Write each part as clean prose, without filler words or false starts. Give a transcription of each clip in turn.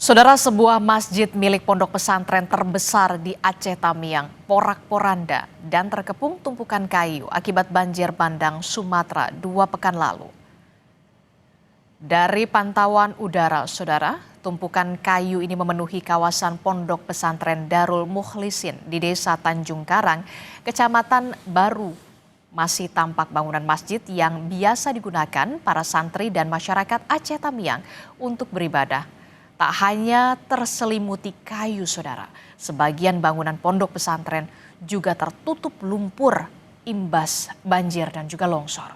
Saudara, sebuah masjid milik pondok pesantren terbesar di Aceh Tamiang porak-poranda dan terkepung tumpukan kayu akibat banjir bandang Sumatera 2 pekan lalu. Dari pantauan udara, saudara, tumpukan kayu ini memenuhi kawasan pondok pesantren Darul Mukhlisin di Desa Tanjung Karang, Kecamatan Baru. Masih tampak bangunan masjid yang biasa digunakan para santri dan masyarakat Aceh Tamiang untuk beribadah. Tak hanya terselimuti kayu, saudara, sebagian bangunan pondok pesantren juga tertutup lumpur imbas banjir dan juga longsor.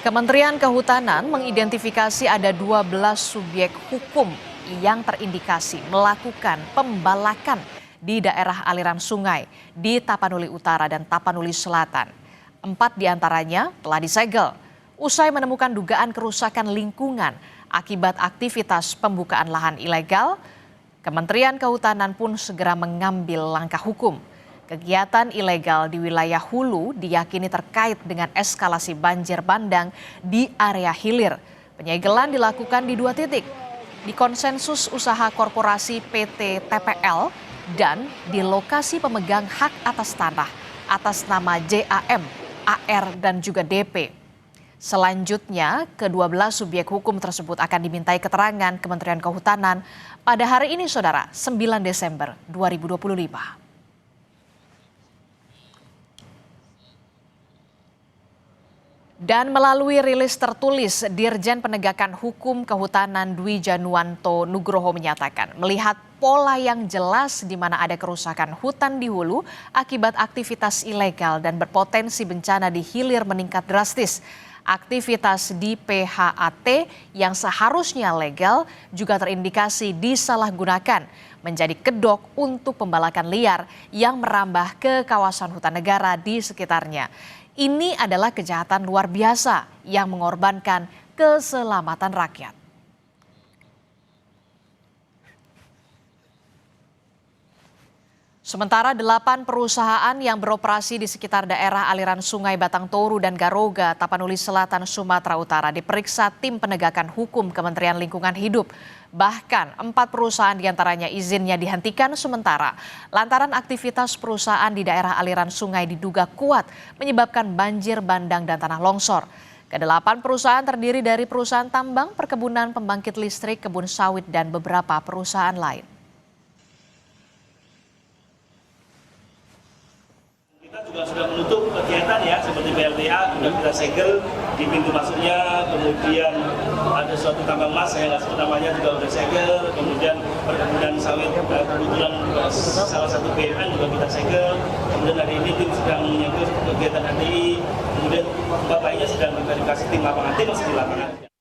Kementerian Kehutanan mengidentifikasi ada 12 subjek hukum yang terindikasi melakukan pembalakan di daerah aliran sungai di Tapanuli Utara dan Tapanuli Selatan. 4 diantaranya telah disegel usai menemukan dugaan kerusakan lingkungan akibat aktivitas pembukaan lahan ilegal. Kementerian Kehutanan pun segera mengambil langkah hukum. Kegiatan ilegal di wilayah hulu diyakini terkait dengan eskalasi banjir bandang di area hilir. Penyegelan dilakukan di 2 titik, di Konsensus Usaha Korporasi PT TPL dan di lokasi pemegang hak atas tanah atas nama JAM, AR dan juga DP. Selanjutnya, ke-12 subjek hukum tersebut akan dimintai keterangan Kementerian Kehutanan pada hari ini, saudara, 9 Desember 2025. Dan melalui rilis tertulis, Dirjen Penegakan Hukum Kehutanan Dwi Januanto Nugroho menyatakan melihat pola yang jelas di mana ada kerusakan hutan di hulu akibat aktivitas ilegal dan berpotensi bencana di hilir meningkat drastis. Aktivitas di PHAT yang seharusnya legal juga terindikasi disalahgunakan menjadi kedok untuk pembalakan liar yang merambah ke kawasan hutan negara di sekitarnya. Ini adalah kejahatan luar biasa yang mengorbankan keselamatan rakyat. Sementara 8 perusahaan yang beroperasi di sekitar daerah aliran Sungai Batang Toru dan Garoga, Tapanuli Selatan, Sumatera Utara diperiksa tim penegakan hukum Kementerian Lingkungan Hidup. Bahkan 4 perusahaan diantaranya izinnya dihentikan sementara lantaran aktivitas perusahaan di daerah aliran sungai diduga kuat menyebabkan banjir bandang dan tanah longsor. Ke-8 perusahaan terdiri dari perusahaan tambang, perkebunan, pembangkit listrik, kebun sawit, dan beberapa perusahaan lain. Kita juga sudah menutup kegiatan ya, seperti PLTA sudah kita segel di pintu masuknya, kemudian ada suatu tambang emas, saya nggak sebut namanya, juga sudah segel, kemudian perkebunan sawit, kebetulan salah satu BUMN juga kita segel, kemudian hari ini tim sedang menyangkut kegiatan HTI, kemudian bapaknya sedang memverifikasi tim lapangan, tim masih di lapangan.